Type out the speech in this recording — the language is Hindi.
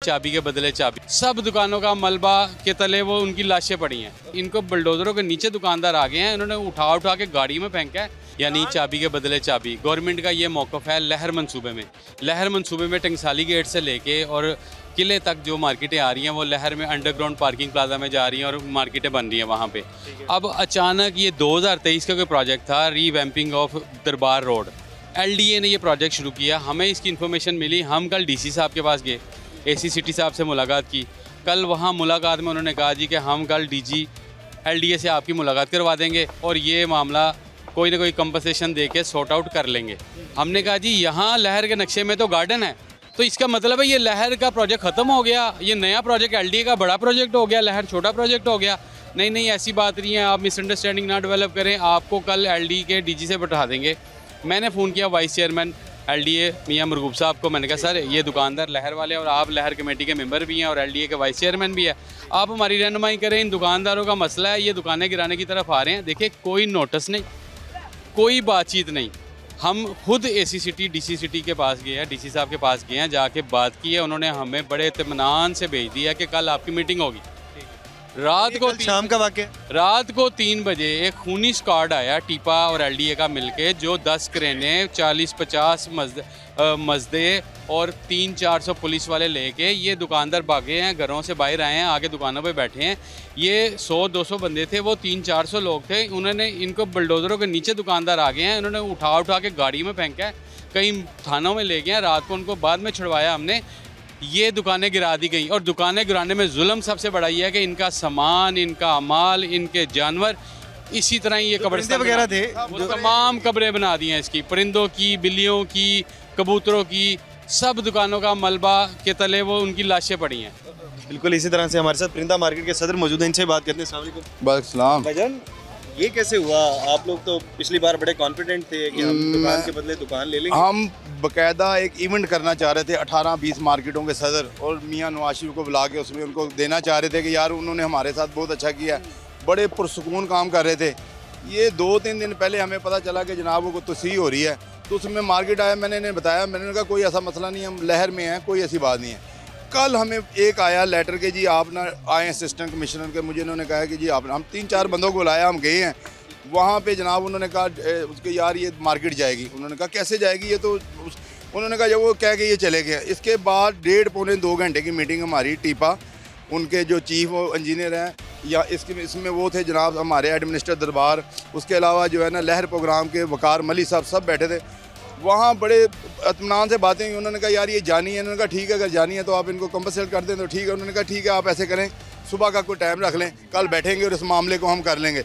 चाबी के बदले चाबी। सब दुकानों का मलबा के तले वो उनकी लाशें पड़ी हैं। इनको बुलडोजरों के नीचे दुकानदार आ गए हैं, इन्होंने उठा उठा के गाड़ी में फेंका है। यानी चाबी के बदले चाबी। गवर्नमेंट का ये मौक़िफ़ है लहर मंसूबे में। लहर मंसूबे में टंगसाली गेट से लेके और किले तक जो मार्केटें आ रही हैं वो लहर में अंडरग्राउंड पार्किंग प्लाजा में जा रही हैं और मार्केटें बन रही हैं वहाँ पे। अब अचानक ये 2023 का कोई प्रोजेक्ट था, रीवैम्पिंग ऑफ दरबार रोड। LDA ने ये प्रोजेक्ट शुरू किया, हमें इसकी इन्फॉर्मेशन मिली। हम कल DC साहब के पास गए, AC सिटी साहब से मुलाकात की। कल वहाँ मुलाकात में उन्होंने कहा जी कि हम कल DG LDA से आपकी मुलाकात करवा देंगे और ये मामला कोई ना कोई कंपनसेशन दे के सॉर्ट आउट कर लेंगे। हमने कहा जी यहाँ लहर के नक्शे में तो गार्डन है, तो इसका मतलब है ये लहर का प्रोजेक्ट ख़त्म हो गया, ये नया प्रोजेक्ट LDA का बड़ा प्रोजेक्ट हो गया, लहर छोटा प्रोजेक्ट हो गया। नहीं नहीं, ऐसी बात नहीं है, आप मिसअंडरस्टैंडिंग ना डेवलप करें। आपको कल LDA के DG से बैठा देंगे। मैंने फ़ोन किया वाइस चेयरमैन LDA मियाँ मरगूब साहब को। मैंने कहा सर ये दुकानदार लहर वाले और आप लहर कमेटी के मेंबर भी हैं और LDA के वाइस चेयरमैन भी है, आप हमारी रहनुमाई करें। इन दुकानदारों का मसला है, ये दुकानें गिराने की तरफ आ रहे हैं। देखिए कोई नोटिस नहीं, कोई बातचीत नहीं। हम खुद AC सिटी DC सिटी के पास गए हैं, DC साहब के पास गए हैं, जाके बात की है। उन्होंने हमें बड़े इत्मीनान से भेज दिया कि कल आपकी मीटिंग होगी। रात को शाम का वाक़या, रात को 3 बजे एक खूनी स्क्वाड आया टीपा और LDA का मिलके, जो 10 क्रेनें 40-50 मजदे और 300-400 पुलिस वाले लेके ये दुकानदार भागे हैं, घरों से बाहर आए हैं, आगे दुकानों पे बैठे हैं। ये 100-200 बंदे थे, वो 300-400 लोग थे। उन्होंने इनको बुलडोज़रों के नीचे दुकानदार आ गए हैं, इन्होंने उठा उठा के गाड़ी में फेंका है, कई थानों में ले गए हैं। रात को उनको बाद में छुड़वाया हमने। ये दुकानें गिरा दी गई और दुकानें गिराने में जुल्म सबसे बड़ा ये है कि इनका सामान, इनका अमाल, इनके जानवर, इसी तरह ही ये कब्रिस्तान वगैरह थे जो तमाम कब्रें बना दी हैं इसकी, परिंदों की, बिल्लियों की, कबूतरों की, सब दुकानों का मलबा के तले वो उनकी लाशें पड़ी हैं। बिल्कुल इसी तरह से हमारे साथ परिंदा मार्केट के सदर मौजूद हैं, इनसे बात करते हैं। अस्सलाम वालेकुम। वालेकुम। भाईजान ये कैसे हुआ? आप लोग तो पिछली बार बड़े कॉन्फिडेंट थे कि हम दुकान के बदले दुकान ले लेंगे। हम बकायदा एक इवेंट करना चाह रहे थे, 18-20 मार्केटों के सदर और मियाँ नवाज शरीफ को बुला के उसमें उनको देना चाह रहे थे कि यार उन्होंने हमारे साथ बहुत अच्छा किया, बड़े पुरसुकून काम कर रहे थे। ये 2-3 दिन पहले हमें पता चला कि जनाब को तस्वीर हो रही है, तो उसमें मार्केट आया, मैंने इन्हें बताया, मैंने कहा कोई ऐसा मसला नहीं है, हम लहर में हैं, कोई ऐसी बात नहीं है। कल हमें एक आया लेटर के जी आप ना आए असिस्टेंट कमिश्नर के, मुझे इन्होंने कहा कि जी आप, हम 3-4 बंदों को बुलाया, हम गए हैं वहाँ पे जनाब। उन्होंने कहा उसके यार ये मार्केट जाएगी। उन्होंने कहा कैसे जाएगी, ये तो उन्होंने कहा जब वो कह के ये चले गए। इसके बाद 1.5-2 घंटे की मीटिंग हमारी टीपा, उनके जो चीफ इंजीनियर हैं या इसमें वो थे जनाब हमारे एडमिनिस्ट्रेटर दरबार, उसके अलावा जो है ना लहर प्रोग्राम के वकार मली साहब, सब बैठे थे वहाँ। बड़े इत्मीनान से बातें हुई। उन्होंने कहा यार ये जानी है। उन्होंने कहा ठीक है, अगर जानी है तो आप इनको कंपनसेट कर दें तो ठीक है। उन्होंने कहा ठीक है, आप ऐसे करें, सुबह का कोई टाइम रख लें, कल बैठेंगे और इस मामले को हम कर लेंगे।